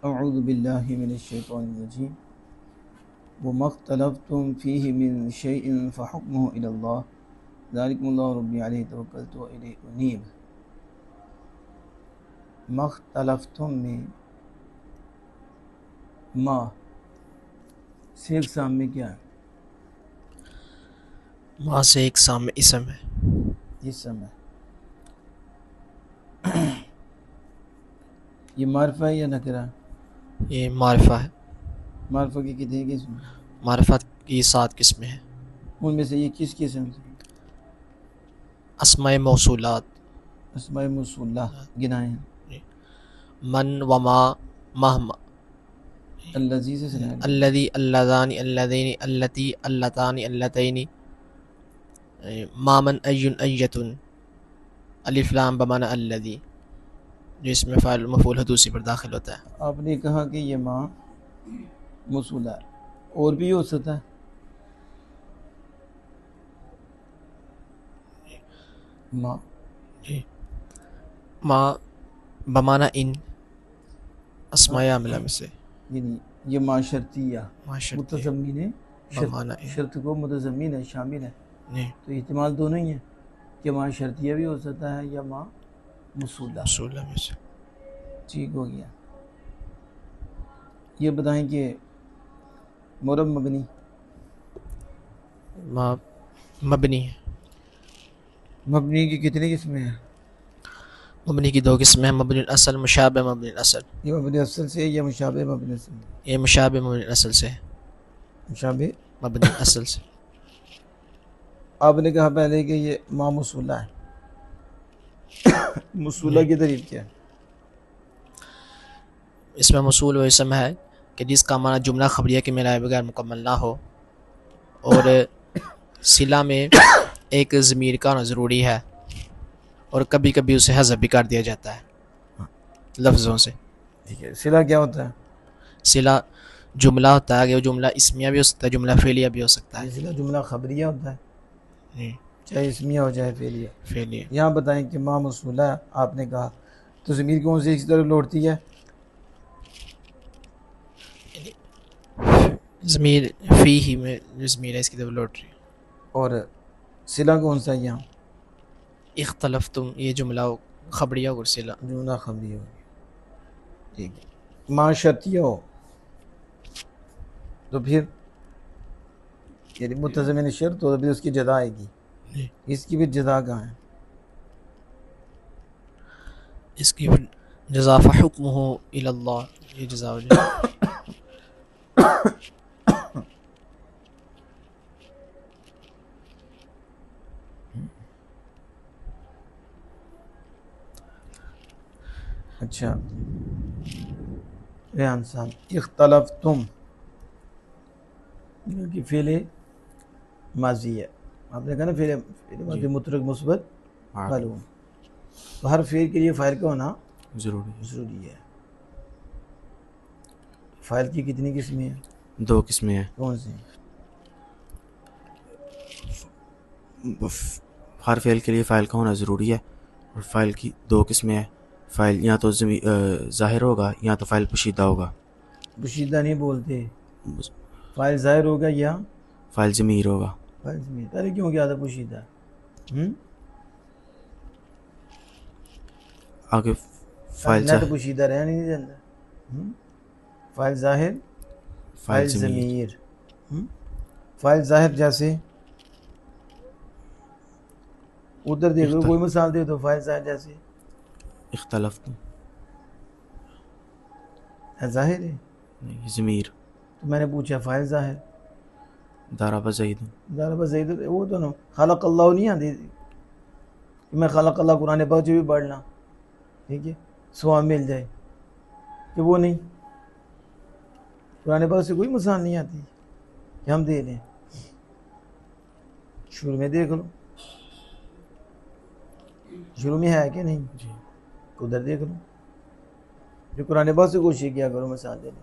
अऊज़ु बिल्लाहि मिनश शैतानिर रजीम व मख्तलफ़्तुम फ़ीहि मिन शैइन फ़हुक्मुहु इलल्लाह ज़ालिकुमुल्लाहु रब्बी अलैहि तवक्कलतु व इलैहि उनीब। मख्तलफ़्तुम में मा से एक सामने क्या है? माँ से एक सामने इसम है। इस समय ये मारफा है या नकरा? ये मारिफा है। मारफा की कितनी किस्म? मारिफत की 7 किस्में हैं। उनमें से ये किस किस्म से? अस्माए मौसूलात। अस्माए मौसूला गिनाए हैं। मन वमा महमा अल्लज़ी से सुनाया गया। अल्लदी अल्लदानी अल्लदैनी अल्लती अल्लतानी अल्लतैनी मामन अय्युन अय्यतुन अलिफ लाम बमाना अल्लदी, जो इसमें फ़ाइल मफ़ूल हदूसी पर दाखिल होता है। आपने कहा कि ये माँ मौसूला है, और भी हो सकता है। माँ माँ बमाना इन अस्माए आमिला में से यानी ये माँ शर्तिया माशर्ती मुतज़म्मिन है, बमाना इन शर्त को मुतज़म्मिन है, शामिल है। नहीं तो इस्तेमाल दोनों ही है कि माँ शर्तिया भी हो सकता है या माँ मौसूला। मौसूला में से। ठीक हो गया। ये बताएं कि मुरब मबनी माँ मबनी है। मबनी की कितनी किस्में हैं? मबनी की 2 किस्में हैं, मबनी असल मुशाबे मबनी असल। ये मबनी असल से या मुशाबे मबनी असल? ये मुशाबे मबनी असल से है। मुशाबे मबनी असल से। आपने कहा पहले कि ये माँ मौसूला है। मौसूला की तारीफ क्या है? इसमें मौसूल व इसम है कि जिसका माना जुमला खबरिया के मिलाए बगैर मुकम्मल ना हो, और सिला में एक ज़मीर का होना ज़रूरी है, और कभी कभी उसे हज़फ भी कर दिया जाता है लफ्ज़ों से। ठीक है, सिला क्या होता है? सिला जुमला होता है कि वो जुमला इसमिया भी हो सकता है, जुमला फेलिया भी हो सकता है। ये सिला जुमला खबरिया होता है, जी चाहे इसमिया हो चाहे फेलिया। फेलिया। यहाँ बताएं कि माँ मौसूला है, आपने कहा तो ज़मीर कौन से इस तरफ लौटती है? ज़मीर फ़ी ही में जो ज़मीर है इसकी तरफ लौट रही है। और सिला कौन सा है यहाँ? इख्तलफ तुम ये जुमला खबरिया और सिला। जुमला खबरिया हो गया। ठीक है। माँ शर्तिया हो तो फिर यदि मुतज़म्मिन शर्त हो तो फिर उसकी जदा आएगी। इसकी भी जदा कहाँ है? इसकी जज़ाफ़ा हुक्मुहु इलल्लाह, ये जज़ा हो जाए। अच्छा, रेहान साहब, इख्तलफ तुम क्योंकि फेले माजी है, आपने कहा ना फेले माजी मुतरक मुस्बत मालूम, तो हर फेल के लिए फ़ाइल का होना ज़रूरी है। फ़ाइल की कितनी किस्में हैं? 2 किस्में हैं। कौन सी? हर फ़ेल के लिए फ़ाइल का होना ज़रूरी है, और फ़ाइल की 2 किस्में हैं। फ़ाइल या तो ज़ाहिर होगा या तो फ़ाइल पोशीदा होगा। पोशीदा नहीं बोलते, फ़ाइल ज़ाहिर होगा या फ़ाइल ज़मीर होगा। फ़ाइल ज़मीर। पहले क्यों गया था पोशीदा? आगे फ़ाइल ना तो पोशीदा रहने नहीं देता। फ़ाइल ज़ाहिर, फ़ाइल ज़मीर। फ़ाइल ज़ाहिर जैसे उधर देख लो, कोई मिसाल दे दो फ़ाइल ज़ाहिर जैसे। इख्तलफ तुम ज़ाहिर है नहीं, ज़मीर। तो मैंने पूछा फ़ाइल ज़ाहिर। दाराबा ज़ैदुन, दाराबा ज़ैदुन वो तो ना खलक़ अल्लाह नहीं आती कि मैं खलक़ अल्लाह कुरान पाक भी पढ़ना, ठीक है, सवाब मिल जाए, कि वो नहीं, कुरान पाक से कोई मिसाल नहीं आती कि हम दे लें। शुरू में देख लो, शुरू में है कि नहीं जी, उधर देख लो, जो कुरान पाक से कोशिश किया करो मिसाल देने।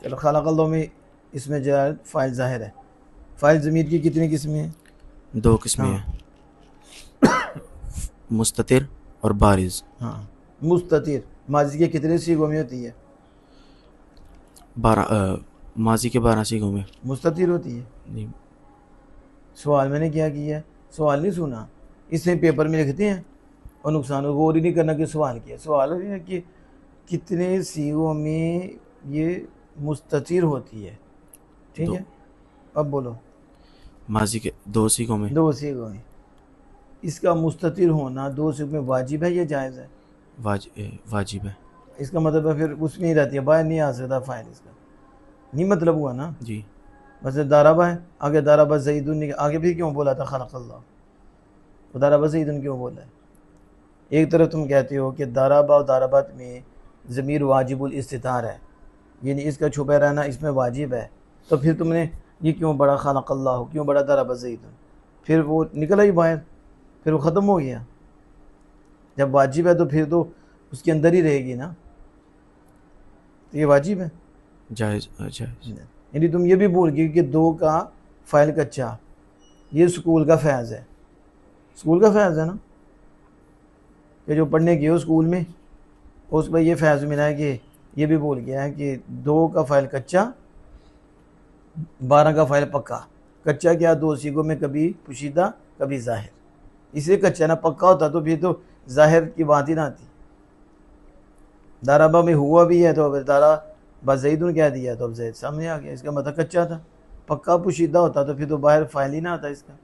चलो, खलक़ अल्लाह में इसमें जो है फ़ाइल ज़ाहिर है। फ़ाइल ज़मीर की कितनी किस्में हैं? 2 किस्में हैं, मुस्ततिर और बारिज़। हाँ, मुस्ततिर माजी के कितने सीगों में होती है? माजी के 12 सीगों में मुस्ततिर होती है। नहीं। सवाल मैंने क्या किया है, सवाल नहीं सुना, इससे पेपर में लिखते हैं और नुकसान हो, गौर ही नहीं करना कि सवाल किया। सवाल है कि कितने सीगों में ये मुस्ततिर होती है। ठीक है, अब बोलो। माजी के 2 सीगों में 2 सीगों में इसका मुस्ततिर होना 2 सीगों में वाजिब है या जायज़ है? वाजिब है। इसका मतलब है फिर उसमें ही रहती है, बाहर नहीं आ सकता फ़ाइल, इसका नहीं मतलब हुआ ना। जी। बस दाराबा है, आगे दाराबा ज़ईदुन ने आगे भी क्यों बोला था खलक़ल्लाह, तो दाराबा ज़ईदुन क्यों बोला है? एक तरफ तुम कहते हो कि दाराबा और दाराबत में ज़मीर वाजिबुल इस्तितार है, यानी इसका छुपा रहना इसमें वाजिब है, तो फिर तुमने ये क्यों बड़ा खलक़ल्लाह, क्यों बड़ा दाराबा ज़ईदुन, फिर वो निकला ही बाहर, फिर वो ख़त्म हो गया। जब वाजिब है तो फिर तो उसके अंदर ही रहेगी ना, तो ये वाजिब है। जायज़। यानी तुम ये भी बोल गए कि 2 का फ़ाइल कच्चा, ये स्कूल का फैज़ है, स्कूल का फैज़ है ना, कि जो पढ़ने गए हो स्कूल में उस पर ये फैज़ मिला है कि ये भी बोल गया है कि 2 का फ़ाइल कच्चा 12 का फ़ाइल पक्का। कच्चा क्या 2 सीगों में कभी पुशीदा कभी ज़ाहिर, इसे कच्चा ना पक्का होता तो फिर तो ज़ाहिर की बात ही ना आती। दाराबा में हुआ भी है तो अब दारा बस ज़ईदुन कह दिया तो अब ज़ैद सामने आ गया, इसका मतलब कच्चा था। पक्का पुशीदा होता तो फिर तो बाहर फ़ाइल ही ना आता इसका।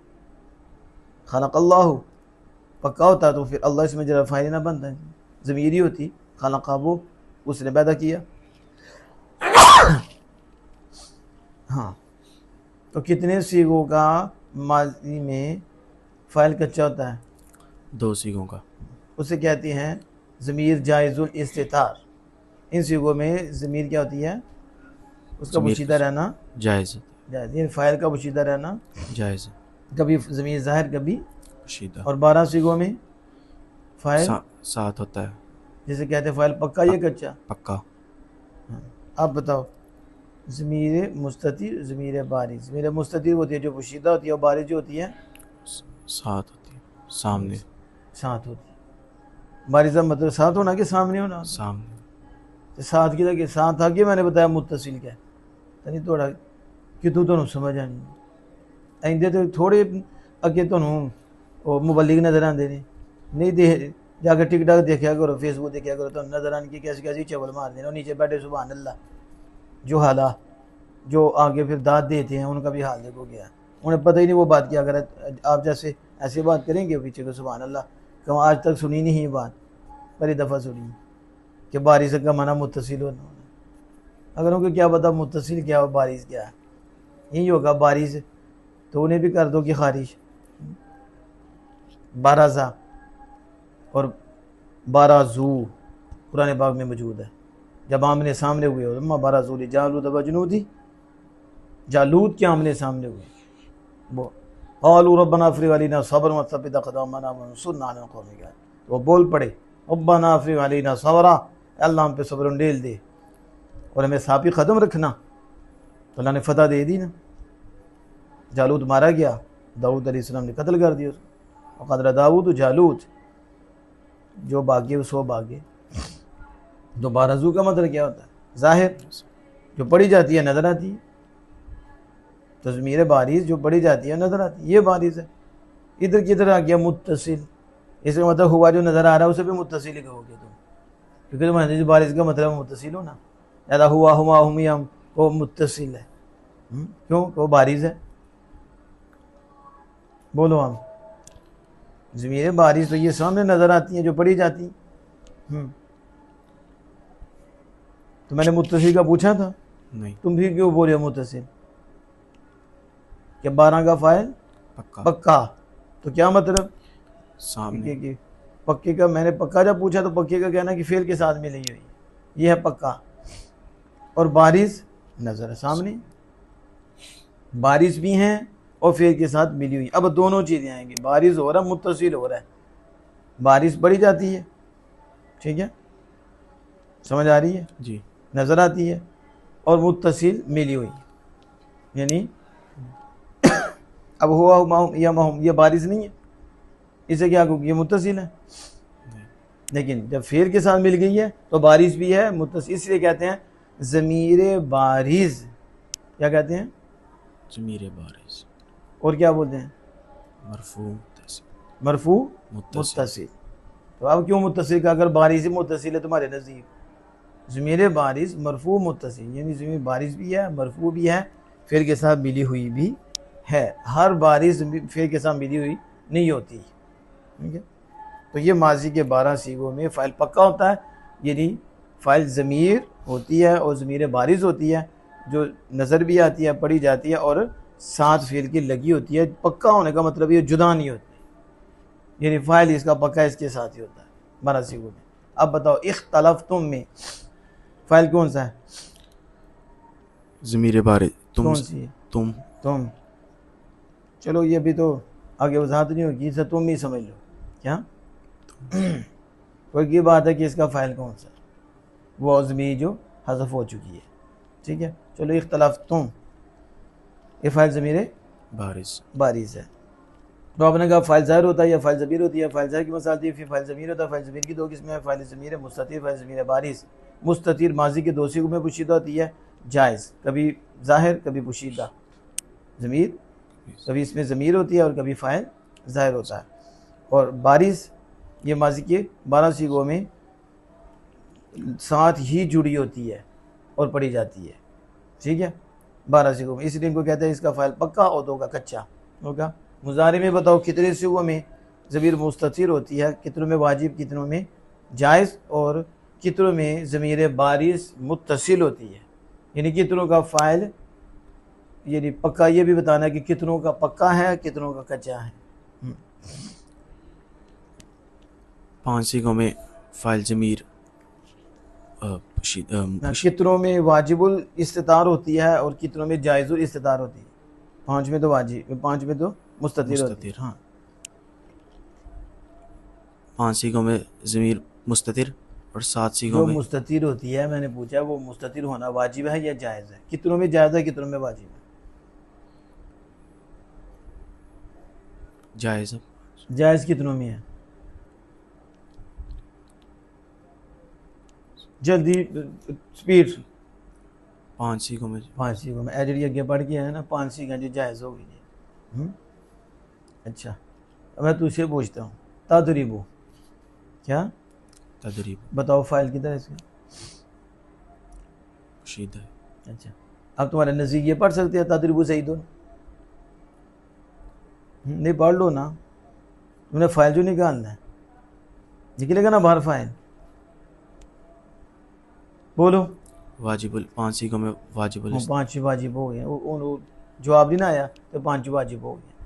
खलक़ल्लाहु पक्का होता तो फिर अल्लाह इसमें जरा फ़ाइल ना बनता, ज़मीरी होती, खलक़ाहु उसने पैदा किया। हाँ, तो कितने सीगों का माजी में फ़ाइल कच्चा होता है? 2 सीगों का। उसे कहती हैं ज़मीर जायज़ुल इस्तितार। इन सीगों में ज़मीर क्या होती है? उसका पोशीदा रहना जायज़। यानी फ़ाइल का पोशीदा रहना जायज़। कभी ज़मीर ज़ाहिर कभी पोशीदा। और 12 सीगों में फ़ाइल 7 होता है। जैसे कहते हैं फ़ाइल पक्का या कच्चा? पक्का। हाँ, आप बताओ। ज़मीर मुस्ततिर ज़मीर बारिज़, ज़मीर मुस्ततिर होती है जो पोशीदा होती है और बारिज़ जो होती है 7 होती है, सामने 7 होती है। बारिज़ा मतलब 7 होना कि सामने होना? सामने। तो 7 की जगह 7 आगे मैंने बताया मुत्तसिल क्या है नहीं थोड़ा कि तू तो समझ आनी आइंदे तो थोड़े अगे तो मुबलिग नज़र आते ने नहीं दे जाकर टिकटॉक देखा करो, फेसबुक देखा करो, तो नज़र आने की कैसी कैसी चवल मार देना, नीचे बैठे सुबहान अल्लाह जो हाला जो आगे फिर दाद देते हैं उनका भी हाल देखो गया, उन्हें पता ही नहीं वो बात क्या करे। आप जैसे ऐसी बात करेंगे पीछे को सुबहान अल्लाह, क्यों आज तक सुनी नहीं ये बात, पहली दफ़ा सुनी कि बारिश का माना मुत्तसिल होना। अगर उनको क्या पता मुत्तसिल क्या हो बारिश क्या है, यही होगा बारिश, तो उन्हें भी कर दो कि खारिश। 12 और 12 जू कुरान पाक में मौजूद है, जब आमने सामने हुए हो 12 जूली जालूद वजनूदी, जालूद के आमने सामने हुए वो आलू रब्बना अफ़रिग़ अलैना सब्रन व थब्बित अक़दामना वंसुरना अलल क़ौमिल काफ़िरीन, वो बोल पड़े रब्बना अफ़रिग़ अलैना सब्रा, अल्लाह हम पे सब्र डेल दे और हमें साफ़ी ख़दम रखना, तो अल्लाह ने फ़तह दे दी ना। जालूद मारा गया, दाऊद अलैहिस्सलाम ने कत्ल कर दिया उसको, क़दर दाऊद जालूद, जो भागे उसको भागे। तो 12 जू का मतलब क्या होता है? ज़ाहिर जो पढ़ी जाती है नज़र आती है, तो ज़मीर बारिज़ जो पढ़ी जाती है नज़र आती है, ये बारिज़ है। इधर किधर आ गया मुत्तसिल, इसका मतलब हुआ जो नज़र आ रहा है उसे भी मुत्तसिल ही कहोगे तुम, क्योंकि तुम्हारे बारिज़ का मतलब मुत्तसिल होना, ज़्यादा हुआ हुआ हुमियम वो मुत्तसिल है। क्यों? वो बारिज़ है। बोलो हम ज़मीर बारिज़ तो ये सामने नज़र आती हैं जो पढ़ी जाती हैं। तो मैंने मुत्तसिल का पूछा था, नहीं तुम भी क्यों बोल रहे हो मुत्तसिल कि 12 का फ़ाइल पक्का, तो क्या मतलब सामने कि पक्के का? मैंने पक्का जब पूछा तो पक्के का कहना कि फेल के साथ मिली हुई, ये है पक्का। और बारिश नज़र सामने, बारिश भी हैं और फेल के साथ मिली हुई। अब दोनों चीज़ें आएंगी, बारिश हो रहा है मुत्तसिल हो रहा है, बारिश पड़ी जाती है, ठीक है, समझ आ रही है जी, नज़र आती है, और मुत्तसिल मिली हुई, यानी अब हुआ माहूम या माहूम ये बारिश नहीं है, इसे क्या कहूँ ये मुत्तसिल है। लेकिन जब फेल के साथ मिल गई है तो बारिश भी है मुत्तसिल, इसलिए कहते हैं ज़मीर बारिज़ क्या कहते हैं, ज़मीर बारिज़, और क्या बोलते हैं, मरफू मुत्तसिल, मरफू मुत्तसिल। मुत्तसिल। तो अब क्यों मुत्तसिल का, अगर बारिज़ मुत्तसिल है तुम्हारे नज़दीक, ज़मीर बारिज़ मरफू मुत्तसिल, यानी ज़मीर बारिज़ भी है, मरफू भी है, फिर के साथ मिली हुई भी है। हर बारिज़ फिर के साथ मिली हुई नहीं होती, ठीक है। तो ये माजी के 12 सीगों में फ़ाइल पक्का होता है, यानी फ़ाइल ज़मीर होती है और ज़मीर बारिज़ होती है, जो नज़र भी आती है, पढ़ी जाती है और साथ फ़िल की लगी होती है। पक्का होने का मतलब ये जुदा नहीं होती, यानी फ़ाइल इसका पक्का इसके साथ ही होता है 12 सीगों में। अब बताओ इख्तलफ्तुम में फ़ाइल कौन सा है, ज़मीर बारिज़ तुम, कौन सी है, तुम। चलो ये भी तो आगे वजाहत नहीं होगी, इसे तुम ही समझ लो। क्या कोई की बात है कि इसका फ़ाइल कौन सा, वो ज़मीर जो हज़फ हो चुकी है, ठीक है। चलो इख्तलफ्तुम, ये फ़ाइल ज़मीर बारिज़, बारिज़ है। तो आपने कहा फ़ाइल ज़ाहिर होता है या फ़ाइल ज़मीर होती है, फ़ाइल ज़ाहिर की मसाल थी, फिर फ़ाइल ज़मीर होता है। फ़ाइल ज़मीर की दो किस्में हैं, फ़ाइल ज़मीर मुस्ततिर, फ़ाइल ज़मीर बारिज़। मुस्ततिर माजी के 2 सीगों में पोशीदा होती है, जायज़, कभी ज़ाहिर कभी पोशीदा ज़मीर, कभी इसमें ज़मीर होती है और कभी फ़ाइल ज़ाहिर होता है। और बारिज़ ये माजी के 12 सीगों में साथ ही जुड़ी होती है और पढ़ी जाती है, ठीक है, 12 सीगों में। इसलिए इनको कहते हैं इसका फ़ाइल पक्का और 2 का कच्चा होगा। मुज़ारे में बताओ कितने सीगों में ज़मीर मुस्ततिर होती है, कितनों में वाजिब, कितनों में जायज़, और कितनों में ज़मीर बारिज़ मुत्तसिल होती है, यानी कितनों का फ़ाइल, यानी पक्का ये भी बताना है कि कितनों का पक्का है, कितनों का कच्चा है। 5 सीगों में फ़ाइल ज़मीर कितनों में वाजिबुल इस्तितार होती है और कितनों में जायज़ुल इस्तितार होती है। 5 में तो वाजिब, 5 में तो मुस्ततिर होती है। हाँ 5 सीगों में ज़मीर मुस्ततिर और 7 सीगों जो में मुस्ततिर होती है, मैंने पूछा वो मुस्ततिर होना वाजिब है या जायज़ है, कितनों में जायज़ है, कितनों में वाजिब है। जायज़ है। जायज़ कितनों में है, जल्दी स्पीड। 5 सीगों में 5 सीगों में एजरी अगे बढ़ गया है ना, 5 सीखें जो जायज़ हो गई है। अच्छा अब मैं तुझसे पूछता हूँ, तदरीबू क्या, तदरीब बताओ फ़ाइल किधर है इसका, शीद है। अच्छा अब तुम्हारे नज़दीक ये पढ़ सकते हैं तदरीबू ज़ैदुन, नहीं पढ़ लो ना, तुमने फ़ाइल जो निकालना है, निकलेगा ना बाहर फ़ाइल, बोलो। वाजिबुल 5 सीगों में वाजिबुल 5 वाजिब हो गए, जवाब नहीं ना आया तो 5 वाजिब हो गए।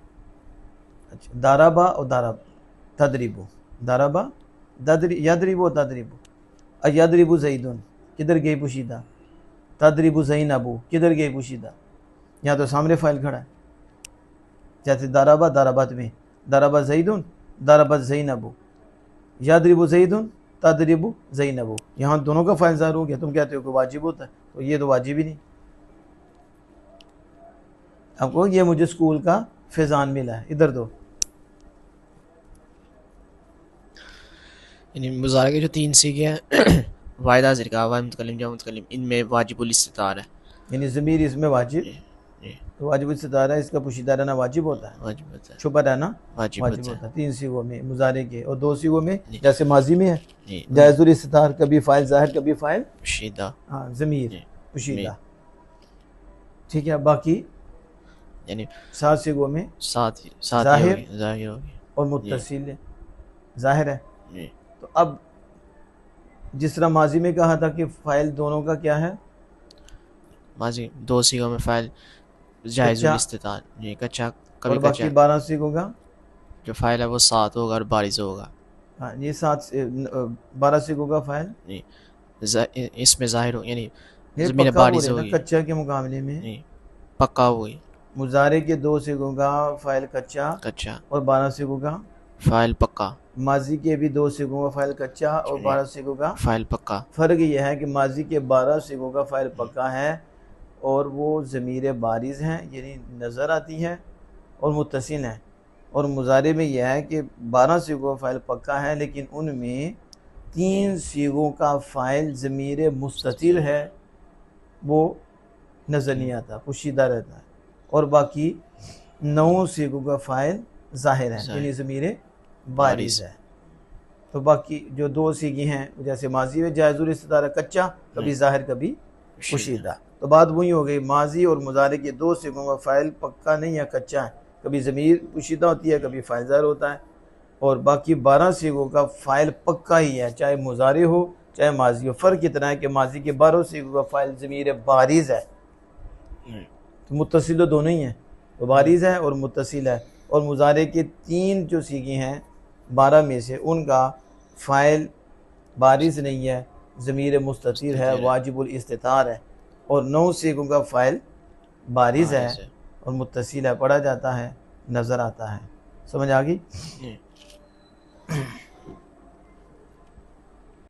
अच्छा दाराबा और दाराब, तदरीबू, दाराबा यदरीबू तदरीबू, यदरीबू ज़ैदुन किधर गई पोशीदा, तदरीबू ज़ैनबू किधर गई पोशीदा, यहाँ तो सामने फ़ाइल खड़ा है। जैसे दाराबा दाराबत में, दाराबा ज़ैदुन दाराबत ज़ैनबू, यदरीबू ज़ैदुन तदरीबू ज़ैनबू, यहाँ दोनों का फ़ाइल ज़ाहिर हो गया। तुम कहते हो कि वाजिब होता है, तो ये तो वाजिब ही नहीं। आपको ये मुझे स्कूल का फैज़ान मिला है, इधर दो। यानी मुज़ारे के जो 3 सीगे हैं वाहिदा ज़िरका वाहिद मुतकल्लिम जा मुतकल्लिम, इनमें वाजिबुल इस्तितार है, यानी ज़मीर इसमें वाजिब, जी तो वाजिब इस्तितार है, इसका पोशीदा रहना वाजिब होता है, वाजिब होता है, छुपा रहना वाजिब वाजिब होता होता है। 3 सीगों में मुज़ारे के, और 2 सीगों में जी। जैसे माजी में है जी जायज़ुल इस्तितार, कभी फ़ाइल ज़ाहिर कभी फ़ाइल शीदा, हाँ ज़मीर जी पोशीदा, ठीक है। बाकी यानी 7 सीगों में साथ ही ज़ाहिर होगी, ज़ाहिर होगी और मुत्तसिल ज़ाहिर है। जी। तो अब जिस तरह माजी में कहा था कि फ़ाइल दोनों का क्या है, माजी 2 सीगों में फ़ाइल जायज़ुल इस्तितार, जी कच्चा, कभी और बाकी कच्चा 12 सीगों का, जो फ़ाइल है वो 7 होगा और बारिज़ होगा। हाँ ये 12 सीगों का फ़ाइल जी इसमें ज़ाहिर हो, यानी ये ज़मीन पक्का बारिज़ बोले ना, होगी, कच्चा के मुकाबले में जी पक्का हुई, मुजारे के 2 सीगों का फ़ाइल कच्चा कच्चा और 12 सीगों का, फ़ाइल पक्का, माजी के भी 2 सीगों का फ़ाइल कच्चा और 12 सीगों का। फ़ाइल पक्का। फ़र्क यह है कि माजी के 12 सीगों का फ़ाइल पक्का है और वो ज़मीर बारिज़ हैं, यानी नज़र आती है और मुत्तसिल हैं। और मुजारे में यह है कि 12 सीगों का फ़ाइल पक्का है, लेकिन उनमें 3 सीगों का फ़ाइल ज़मीर मुस्ततिर है वो नज़र नहीं आता, पोशीदा रहता है। और बाकी 9 सीगों का फ़ाइल ज़ाहिर है, यानी ज़मीर बारिज़ है। तो बाकी जो 2 सीगी हैं, जैसे माजी में जायज़ुल इस्तितारा कच्चा, कभी ज़ाहिर कभी पोशीदा। तो बात वही हो गई, माजी और मुज़ारे के 2 सीगों का फ़ाइल पक्का नहीं या कच्चा है, कभी ज़मीर पोशीदा होती है, कभी फ़ाइल ज़ाहिर होता है। और बाकी 12 सीगों का फ़ाइल पक्का ही है, चाहे मुज़ारे हो चाहे माजी हो। फ़र्क इतना है कि माजी के 12 सीगों का फ़ाइल ज़मीर बारिज़ है, तो मुत्तसिल दोनों ही हैं, तो बारिज़ है और मुत्तसिल है। और मुज़ारे के 3 जो सीगे हैं 12 में से, उनका फ़ाइल बारिज़ नहीं है, ज़मीर मुस्ततिर है, वाजिबुल इस्तितार है। और 9 सीगों का फ़ाइल बारिज़ है और मुत्तसिल है, पढ़ा जाता है, नज़र आता है। समझ आ गई?